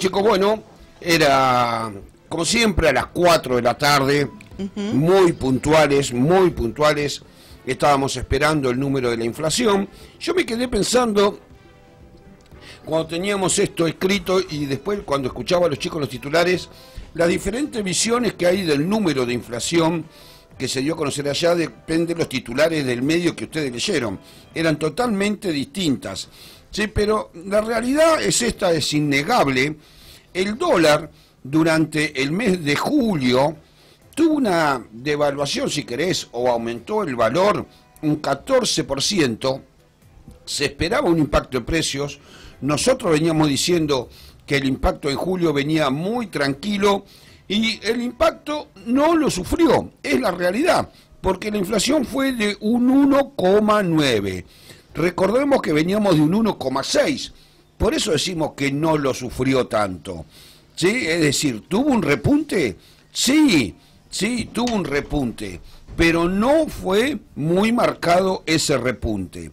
chicos, bueno, era como siempre a las 4 de la tarde, muy puntuales, estábamos esperando el número de la inflación. Yo me quedé pensando, cuando teníamos esto escrito y después cuando escuchaba a los chicos los titulares, las diferentes visiones que hay del número de inflación que se dio a conocer allá, depende de los titulares del medio que ustedes leyeron, eran totalmente distintas. Sí, pero la realidad es esta, es innegable. El dólar durante el mes de julio tuvo una devaluación, si querés, o aumentó el valor un 14%. Se esperaba un impacto de precios. Nosotros veníamos diciendo que el impacto en julio venía muy tranquilo y el impacto no lo sufrió. Es la realidad, porque la inflación fue de un 1,9%. Recordemos que veníamos de un 1,6%, por eso decimos que no lo sufrió tanto. ¿Sí? Es decir, ¿tuvo un repunte? Sí, tuvo un repunte, pero no fue muy marcado ese repunte.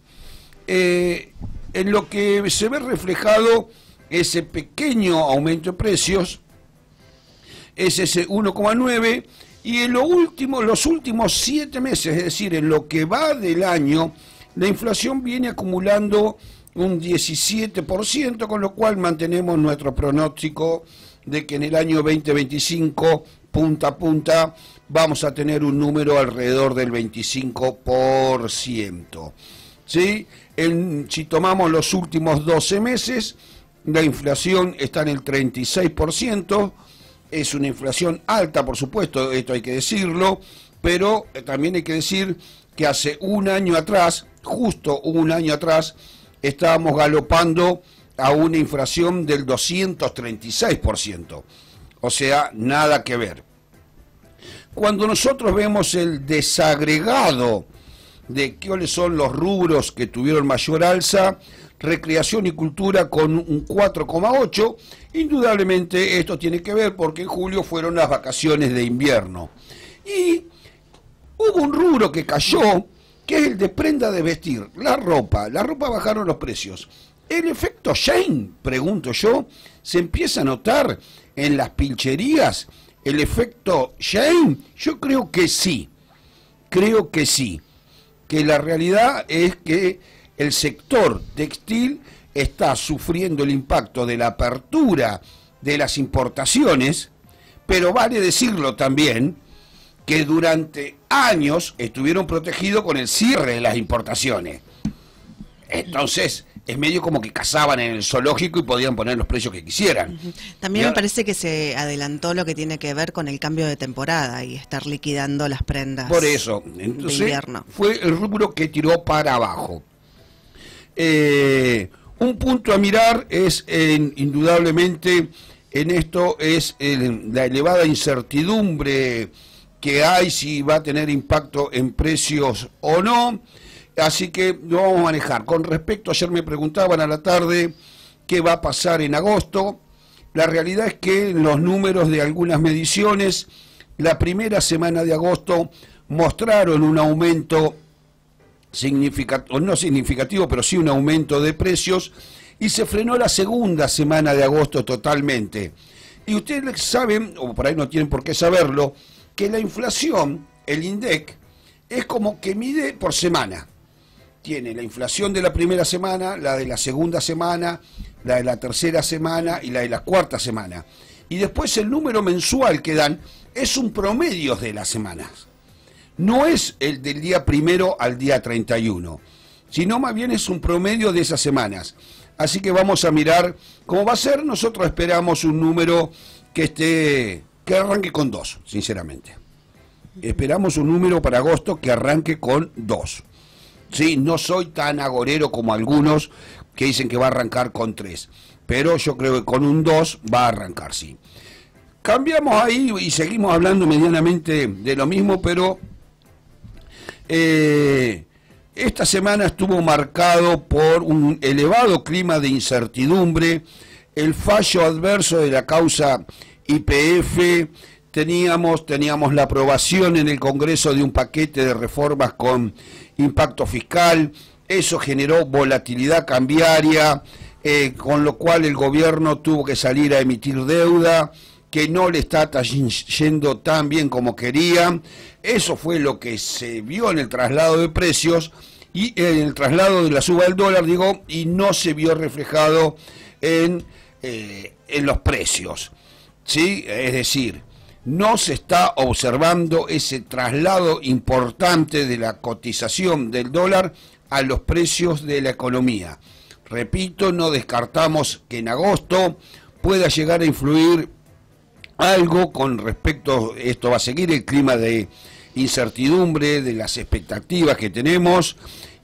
En lo que se ve reflejado ese pequeño aumento de precios es ese 1,9%, y en los últimos 7 meses, es decir, en lo que va del año, la inflación viene acumulando un 17%, con lo cual mantenemos nuestro pronóstico de que en el año 2025, punta a punta, vamos a tener un número alrededor del 25%. ¿Sí? Si tomamos los últimos 12 meses, la inflación está en el 36%, es una inflación alta, por supuesto, esto hay que decirlo, pero también hay que decir que hace un año atrás, justo un año atrás, estábamos galopando a una inflación del 236%. O sea, nada que ver. Cuando nosotros vemos el desagregado de cuáles son los rubros que tuvieron mayor alza, recreación y cultura con un 4,8%, indudablemente esto tiene que ver porque en julio fueron las vacaciones de invierno. Y hubo un rubro que cayó, que es el de prenda de vestir, la ropa bajaron los precios. ¿El efecto Shane, pregunto yo, se empieza a notar en las pincherías? ¿El efecto Shane? Yo creo que sí, que la realidad es que el sector textil está sufriendo el impacto de la apertura de las importaciones, pero vale decirlo también que durante años estuvieron protegidos con el cierre de las importaciones. Entonces, es medio como que cazaban en el zoológico y podían poner los precios que quisieran. También me parece que se adelantó lo que tiene que ver con el cambio de temporada y estar liquidando las prendas. Por eso, entonces, de invierno. Fue el rubro que tiró para abajo. Un punto a mirar es, indudablemente, en esto es la elevada incertidumbre que hay, si va a tener impacto en precios o no, así que lo vamos a manejar. Con respecto, ayer me preguntaban a la tarde qué va a pasar en agosto. La realidad es que los números de algunas mediciones, la primera semana de agosto mostraron un aumento significativo, no significativo, pero sí un aumento de precios, y se frenó la segunda semana de agosto totalmente. Y ustedes saben, o por ahí no tienen por qué saberlo, que la inflación, el INDEC, es como que mide por semana. Tiene la inflación de la primera semana, la de la segunda semana, la de la tercera semana y la de la cuarta semana. Y después el número mensual que dan es un promedio de las semanas. No es el del día 1 al día 31, sino más bien es un promedio de esas semanas. Así que vamos a mirar cómo va a ser. Nosotros esperamos un número que arranque con 2, sinceramente. Esperamos un número para agosto que arranque con 2. Sí, no soy tan agorero como algunos que dicen que va a arrancar con 3, pero yo creo que con un 2 va a arrancar, sí. Cambiamos ahí y seguimos hablando medianamente de lo mismo, pero esta semana estuvo marcado por un elevado clima de incertidumbre, el fallo adverso de la causa YPF, teníamos la aprobación en el Congreso de un paquete de reformas con impacto fiscal, eso generó volatilidad cambiaria, con lo cual el gobierno tuvo que salir a emitir deuda, que no le está yendo tan bien como quería. Eso fue lo que se vio en el traslado de precios y en el traslado de la suba del dólar, digo, y no se vio reflejado en los precios, ¿sí? Es decir, no se está observando ese traslado importante de la cotización del dólar a los precios de la economía. Repito, no descartamos que en agosto pueda llegar a influir algo con respecto, esto va a seguir el clima de incertidumbre, de las expectativas que tenemos,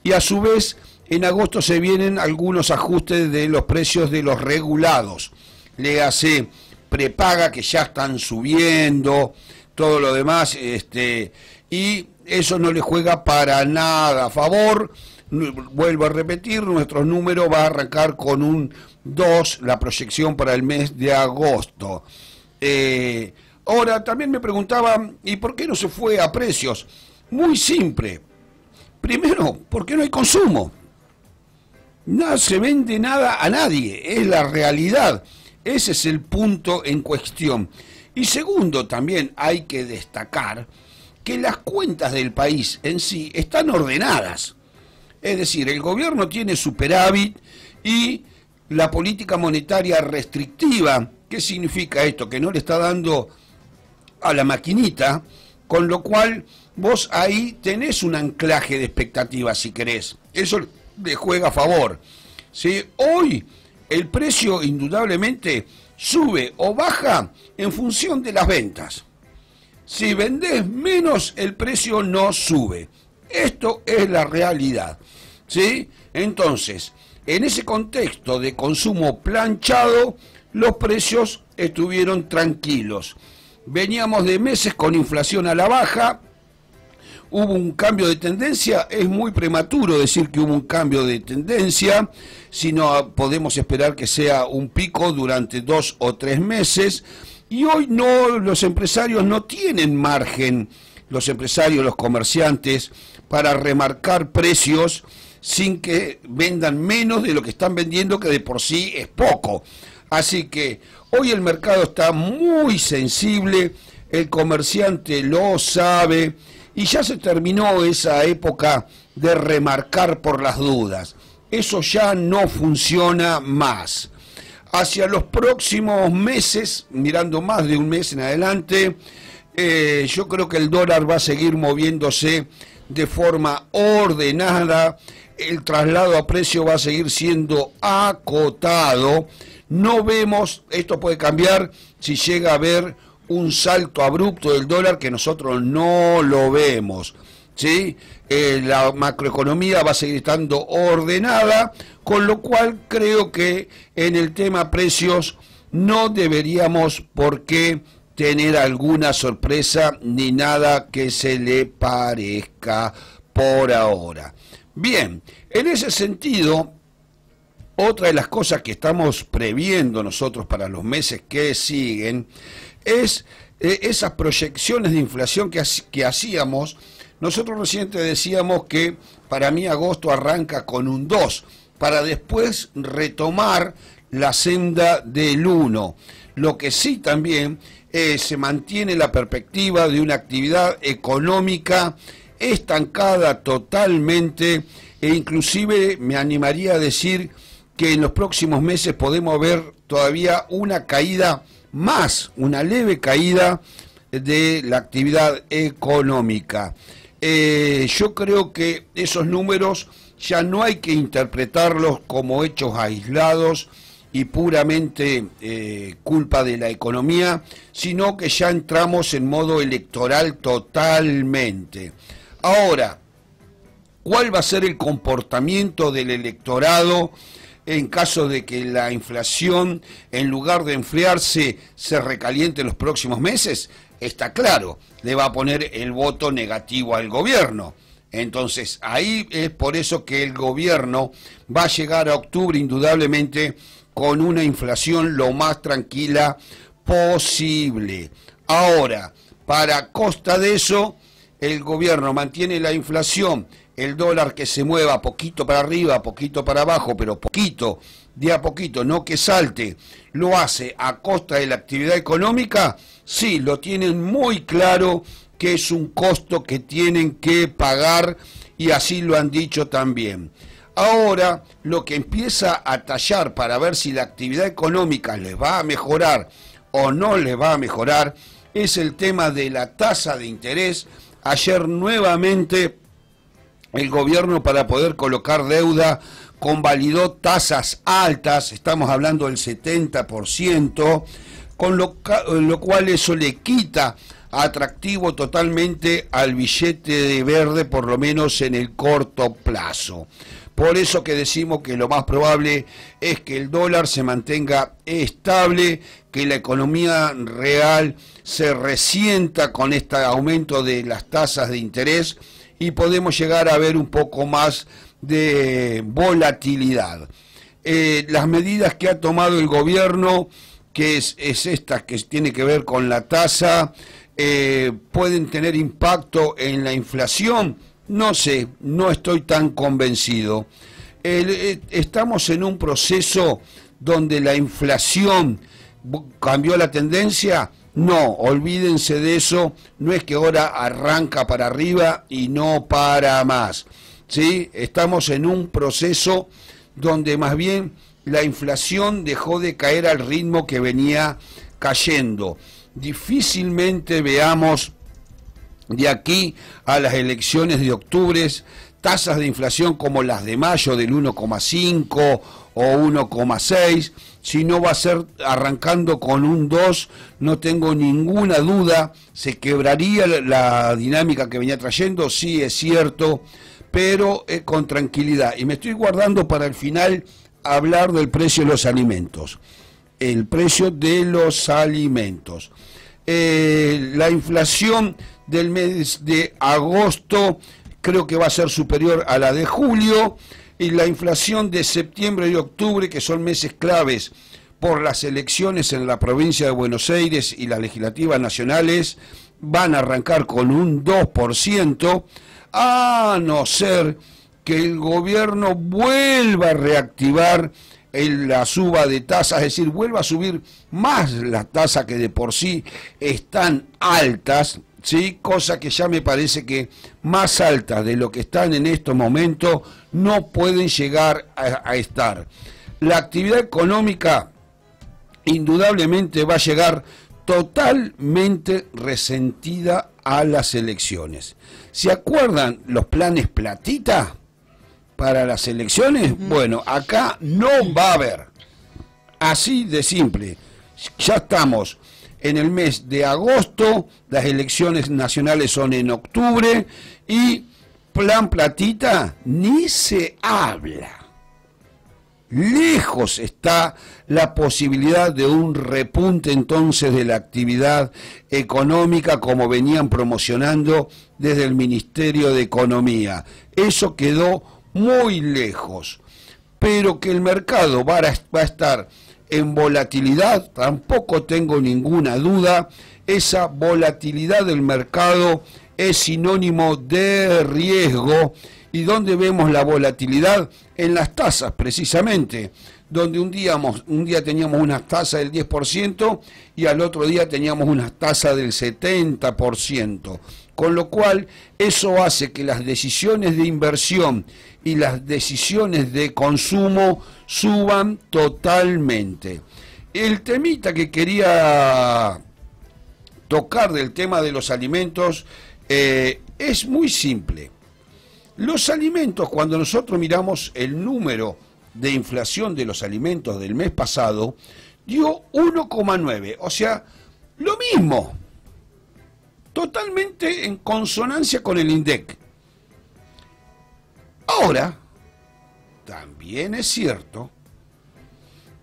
y a su vez en agosto se vienen algunos ajustes de los precios de los regulados, le hace prepaga que ya están subiendo, todo lo demás, y eso no le juega para nada a favor. Vuelvo a repetir, nuestro número va a arrancar con un 2, la proyección para el mes de agosto. Ahora, también me preguntaban, ¿y por qué no se fue a precios? Muy simple. Primero, porque no hay consumo. No se vende nada a nadie, es la realidad. Ese es el punto en cuestión. Y segundo, también hay que destacar que las cuentas del país en sí están ordenadas. Es decir, el gobierno tiene superávit y la política monetaria restrictiva. ¿Qué significa esto? Que no le está dando a la maquinita, con lo cual vos ahí tenés un anclaje de expectativas, si querés. Eso le juega a favor. ¿Sí? Hoy el precio indudablemente sube o baja en función de las ventas. Si vendés menos, el precio no sube. Esto es la realidad. ¿Sí? Entonces, en ese contexto de consumo planchado, los precios estuvieron tranquilos. Veníamos de meses con inflación a la baja. Hubo un cambio de tendencia, es muy prematuro decir que hubo un cambio de tendencia, sino podemos esperar que sea un pico durante 2 o 3 meses, y hoy no, los empresarios no tienen margen, los empresarios, los comerciantes, para remarcar precios sin que vendan menos de lo que están vendiendo, que de por sí es poco. Así que hoy el mercado está muy sensible, el comerciante lo sabe, y ya se terminó esa época de remarcar por las dudas. Eso ya no funciona más. Hacia los próximos meses, mirando más de un mes en adelante, yo creo que el dólar va a seguir moviéndose de forma ordenada, el traslado a precio va a seguir siendo acotado. No vemos, esto puede cambiar si llega a haber un salto abrupto del dólar, que nosotros no lo vemos, ¿sí? La macroeconomía va a seguir estando ordenada, con lo cual creo que en el tema precios no deberíamos por qué tener alguna sorpresa ni nada que se le parezca por ahora. Bien, en ese sentido, otra de las cosas que estamos previendo nosotros para los meses que siguen es esas proyecciones de inflación que hacíamos. Nosotros recién decíamos que para mí agosto arranca con un 2, para después retomar la senda del 1. Lo que sí también se mantiene la perspectiva de una actividad económica estancada totalmente, e inclusive me animaría a decir que en los próximos meses podemos ver todavía una caída más, una leve caída de la actividad económica. Yo creo que esos números ya no hay que interpretarlos como hechos aislados y puramente culpa de la economía, sino que ya entramos en modo electoral totalmente. Ahora, ¿cuál va a ser el comportamiento del electorado en caso de que la inflación, en lugar de enfriarse, se recaliente en los próximos meses? Está claro, le va a poner el voto negativo al gobierno. Entonces, ahí es por eso que el gobierno va a llegar a octubre indudablemente con una inflación lo más tranquila posible. Ahora, para costa de eso, el gobierno mantiene la inflación, el dólar que se mueva poquito para arriba, poquito para abajo, pero poquito, de a poquito, no que salte, lo hace a costa de la actividad económica, sí, lo tienen muy claro que es un costo que tienen que pagar y así lo han dicho también. Ahora, lo que empieza a tallar para ver si la actividad económica les va a mejorar o no les va a mejorar es el tema de la tasa de interés. Ayer nuevamente el gobierno, para poder colocar deuda, convalidó tasas altas, estamos hablando del 70%, con lo cual eso le quita atractivo totalmente al billete de verde, por lo menos en el corto plazo. Por eso que decimos que lo más probable es que el dólar se mantenga estable, que la economía real se resienta con este aumento de las tasas de interés y podemos llegar a ver un poco más de volatilidad. Las medidas que ha tomado el gobierno, que es esta que tiene que ver con la tasa, pueden tener impacto en la inflación. No sé, no estoy tan convencido. Estamos en un proceso donde la inflación cambió la tendencia. No, olvídense de eso, no es que ahora arranca para arriba y no para más, ¿sí? Estamos en un proceso donde más bien la inflación dejó de caer al ritmo que venía cayendo. Difícilmente veamos de aquí a las elecciones de octubre tasas de inflación como las de mayo del 1,5 o 1,6, si no va a ser arrancando con un 2, no tengo ninguna duda, se quebraría la dinámica que venía trayendo, sí es cierto, pero con tranquilidad. Y me estoy guardando para el final hablar del precio de los alimentos. El precio de los alimentos. La inflación del mes de agosto creo que va a ser superior a la de julio, y la inflación de septiembre y octubre, que son meses claves por las elecciones en la provincia de Buenos Aires y las legislativas nacionales, van a arrancar con un 2%, a no ser que el gobierno vuelva a reactivar la suba de tasas, es decir, vuelva a subir más las tasas que de por sí están altas, ¿sí? Cosa que ya me parece que más altas de lo que están en estos momentos no pueden llegar a estar. La actividad económica indudablemente va a llegar totalmente resentida a las elecciones. ¿Se acuerdan los planes platita para las elecciones? Bueno, acá no va a haber. Así de simple. Ya estamos en el mes de agosto, las elecciones nacionales son en octubre y plan platita ni se habla. Lejos está la posibilidad de un repunte entonces de la actividad económica como venían promocionando desde el Ministerio de Economía. Eso quedó muy lejos, pero que el mercado va a estar en volatilidad, tampoco tengo ninguna duda. Esa volatilidad del mercado es sinónimo de riesgo. ¿Y dónde vemos la volatilidad? En las tasas, precisamente, donde un día teníamos una tasa del 10% y al otro día teníamos una tasa del 70%. Con lo cual, eso hace que las decisiones de inversión y las decisiones de consumo suban totalmente. El temita que quería tocar del tema de los alimentos es muy simple. Los alimentos, cuando nosotros miramos el número de inflación de los alimentos del mes pasado, dio 1,9, o sea, lo mismo, totalmente en consonancia con el INDEC. Ahora, también es cierto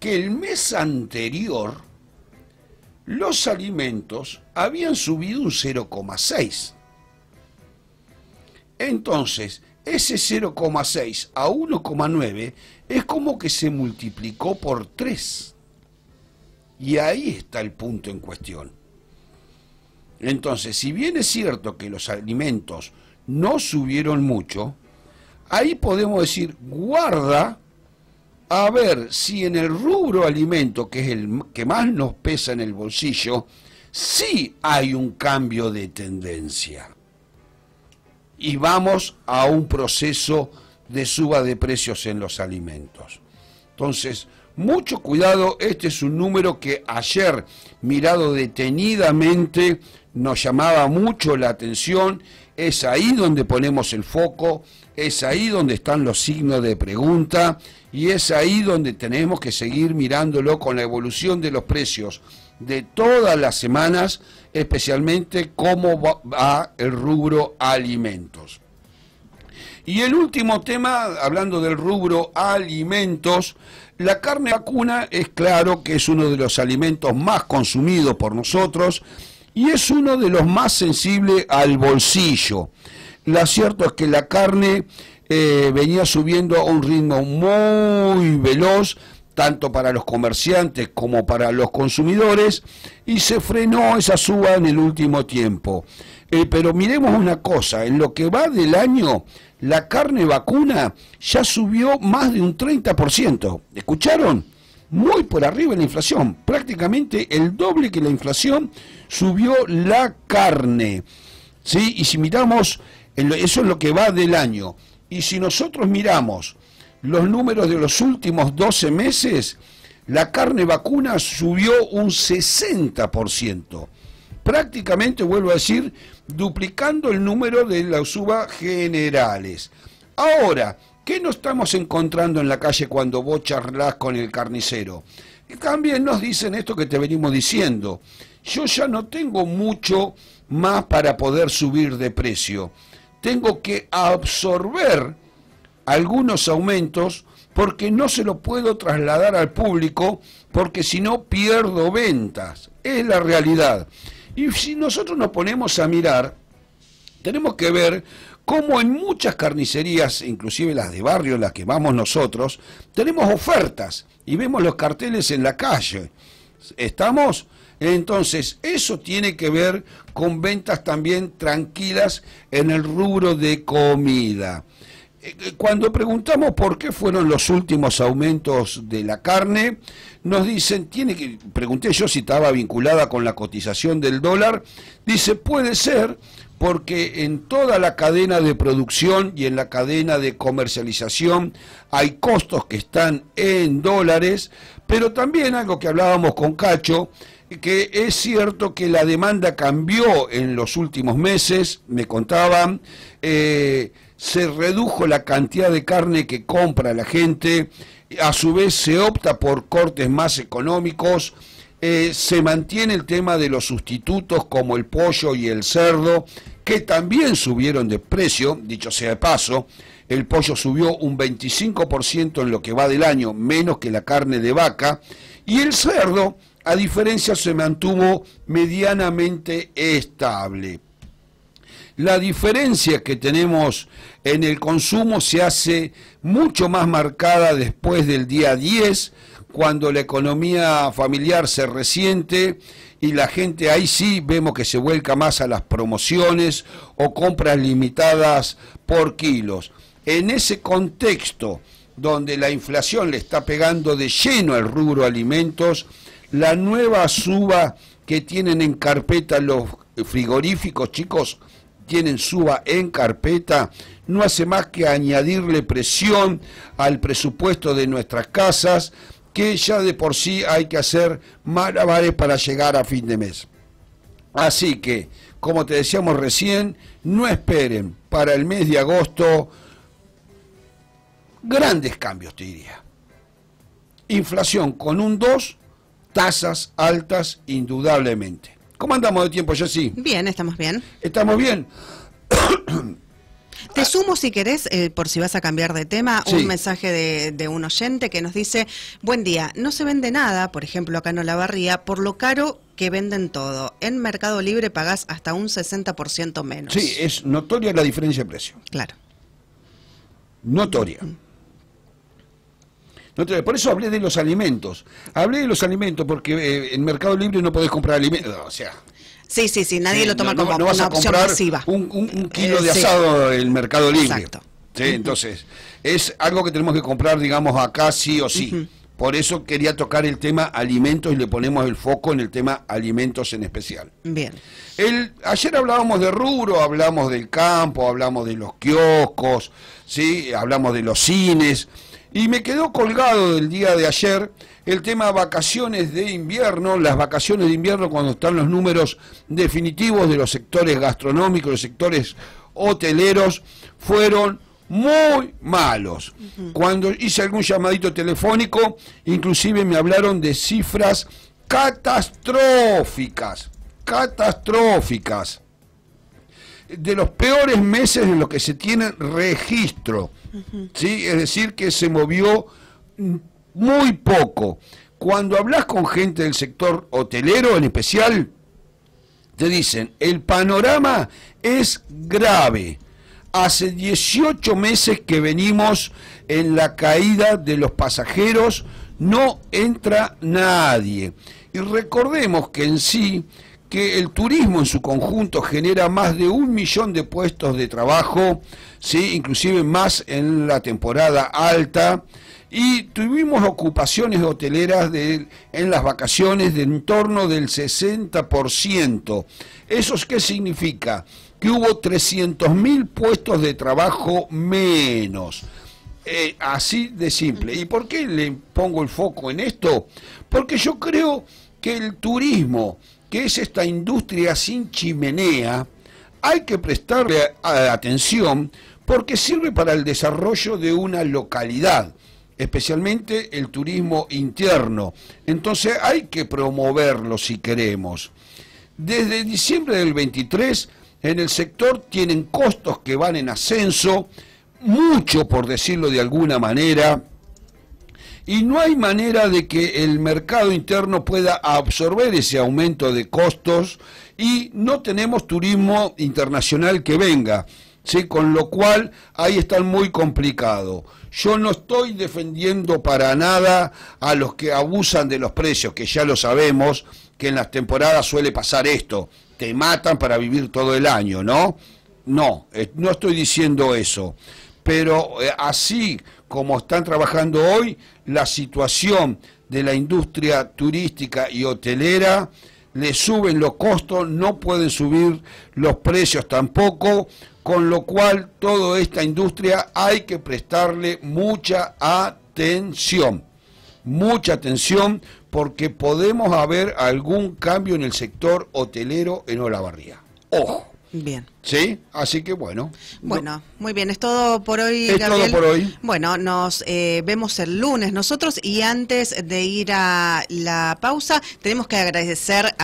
que el mes anterior los alimentos habían subido un 0,6. Entonces, ese 0,6 a 1,9 es como que se multiplicó por 3. Y ahí está el punto en cuestión. Entonces, si bien es cierto que los alimentos no subieron mucho, ahí podemos decir, guarda, a ver si en el rubro alimento, que es el que más nos pesa en el bolsillo, sí hay un cambio de tendencia. Y vamos a un proceso de suba de precios en los alimentos. Entonces, mucho cuidado, este es un número que ayer, mirado detenidamente, nos llamaba mucho la atención. Es ahí donde ponemos el foco, es ahí donde están los signos de pregunta y es ahí donde tenemos que seguir mirándolo con la evolución de los precios de todas las semanas, especialmente cómo va el rubro alimentos. Y el último tema, hablando del rubro alimentos, la carne vacuna es claro que es uno de los alimentos más consumidos por nosotros y es uno de los más sensibles al bolsillo. Lo cierto es que la carne venía subiendo a un ritmo muy veloz, tanto para los comerciantes como para los consumidores, y se frenó esa suba en el último tiempo. Pero miremos una cosa, en lo que va del año, la carne vacuna ya subió más de un 30%. ¿Escucharon? Muy por arriba de la inflación, prácticamente el doble que la inflación subió la carne. ¿Sí? Y si miramos, eso es lo que va del año, y si nosotros miramos los números de los últimos 12 meses, la carne vacuna subió un 60%. Prácticamente, vuelvo a decir, duplicando el número de las subas generales. Ahora, ¿qué nos estamos encontrando en la calle cuando vos charlás con el carnicero? También nos dicen esto que te venimos diciendo. Yo ya no tengo mucho más para poder subir de precio. Tengo que absorber algunos aumentos porque no se lo puedo trasladar al público, porque si no pierdo ventas. Es la realidad. Y si nosotros nos ponemos a mirar, tenemos que ver cómo en muchas carnicerías, inclusive las de barrio, las que vamos nosotros, tenemos ofertas y vemos los carteles en la calle. ¿Estamos? Entonces, eso tiene que ver con ventas también tranquilas en el rubro de comida. Cuando preguntamos por qué fueron los últimos aumentos de la carne, nos dicen, pregunté yo si estaba vinculada con la cotización del dólar, dice, puede ser porque en toda la cadena de producción y en la cadena de comercialización hay costos que están en dólares, pero también algo que hablábamos con Cacho, que es cierto que la demanda cambió en los últimos meses, me contaban, se redujo la cantidad de carne que compra la gente, a su vez se opta por cortes más económicos, se mantiene el tema de los sustitutos como el pollo y el cerdo, que también subieron de precio, dicho sea de paso, el pollo subió un 25% en lo que va del año, menos que la carne de vaca, y el cerdo, a diferencia, se mantuvo medianamente estable. La diferencia que tenemos en el consumo se hace mucho más marcada después del día 10, cuando la economía familiar se resiente y la gente ahí sí vemos que se vuelca más a las promociones o compras limitadas por kilos. En ese contexto donde la inflación le está pegando de lleno al rubro alimentos, la nueva suba que tienen en carpeta los frigoríficos, chicos, tienen suba en carpeta, no hace más que añadirle presión al presupuesto de nuestras casas, que ya de por sí hay que hacer malabares para llegar a fin de mes. Así que, como te decíamos recién, no esperen para el mes de agosto grandes cambios, te diría. Inflación con un 2, tasas altas indudablemente. ¿Cómo andamos de tiempo, Jessy? Bien, estamos bien. ¿Estamos bien? Te sumo, si querés, por si vas a cambiar de tema, sí, un mensaje de un oyente que nos dice: buen día, no se vende nada, por ejemplo acá en Olavarría, por lo caro que venden todo. En Mercado Libre pagás hasta un 60% menos. Sí, es notoria la diferencia de precio. Claro. Notoria. Por eso hablé de los alimentos. Hablé de los alimentos porque en Mercado Libre no podés comprar alimentos. O sea, sí, nadie lo toma como no vas una a opción comprar masiva. un kilo de asado en Mercado Libre. Exacto. ¿sí? Entonces, es algo que tenemos que comprar, digamos, acá sí o sí. Por eso quería tocar el tema alimentos y le ponemos el foco en el tema alimentos en especial. Bien. Ayer hablábamos de rubro, hablamos del campo, hablamos de los kioscos, ¿sí? Hablamos de los cines, y me quedó colgado del día de ayer el tema vacaciones de invierno, las vacaciones de invierno cuando están los números definitivos de los sectores gastronómicos, los sectores hoteleros, fueron muy malos. Cuando hice algún llamadito telefónico, inclusive me hablaron de cifras catastróficas, de los peores meses en los que se tiene registro, ¿sí? Es decir, que se movió muy poco. Cuando hablas con gente del sector hotelero en especial, te dicen, el panorama es grave. Hace 18 meses que venimos en la caída de los pasajeros, no entra nadie. Y recordemos que en sí, que el turismo en su conjunto genera más de 1 millón de puestos de trabajo, ¿sí? Inclusive más en la temporada alta, y tuvimos ocupaciones hoteleras en las vacaciones de en torno del 60%. ¿Eso qué significa? Que hubo 300.000 puestos de trabajo menos. Así de simple. ¿Y por qué le pongo el foco en esto? Porque yo creo que el turismo, que es esta industria sin chimenea, hay que prestarle atención porque sirve para el desarrollo de una localidad, especialmente el turismo interno. Entonces hay que promoverlo si queremos. Desde diciembre del 23, en el sector tienen costos que van en ascenso, mucho por decirlo de alguna manera, y no hay manera de que el mercado interno pueda absorber ese aumento de costos y no tenemos turismo internacional que venga, ¿sí? Con lo cual ahí está muy complicado. Yo no estoy defendiendo para nada a los que abusan de los precios, que ya lo sabemos, que en las temporadas suele pasar esto, te matan para vivir todo el año, ¿no? No, no estoy diciendo eso, pero así como están trabajando hoy, la situación de la industria turística y hotelera, le suben los costos, no pueden subir los precios tampoco, con lo cual toda esta industria hay que prestarle mucha atención, porque podemos haber algún cambio en el sector hotelero en Olavarría. Ojo. Bien. ¿Sí? Así que bueno. Bueno, muy bien, es todo por hoy, es Gabriel. todo por hoy. Bueno, nos vemos el lunes nosotros, y antes de ir a la pausa tenemos que agradecer a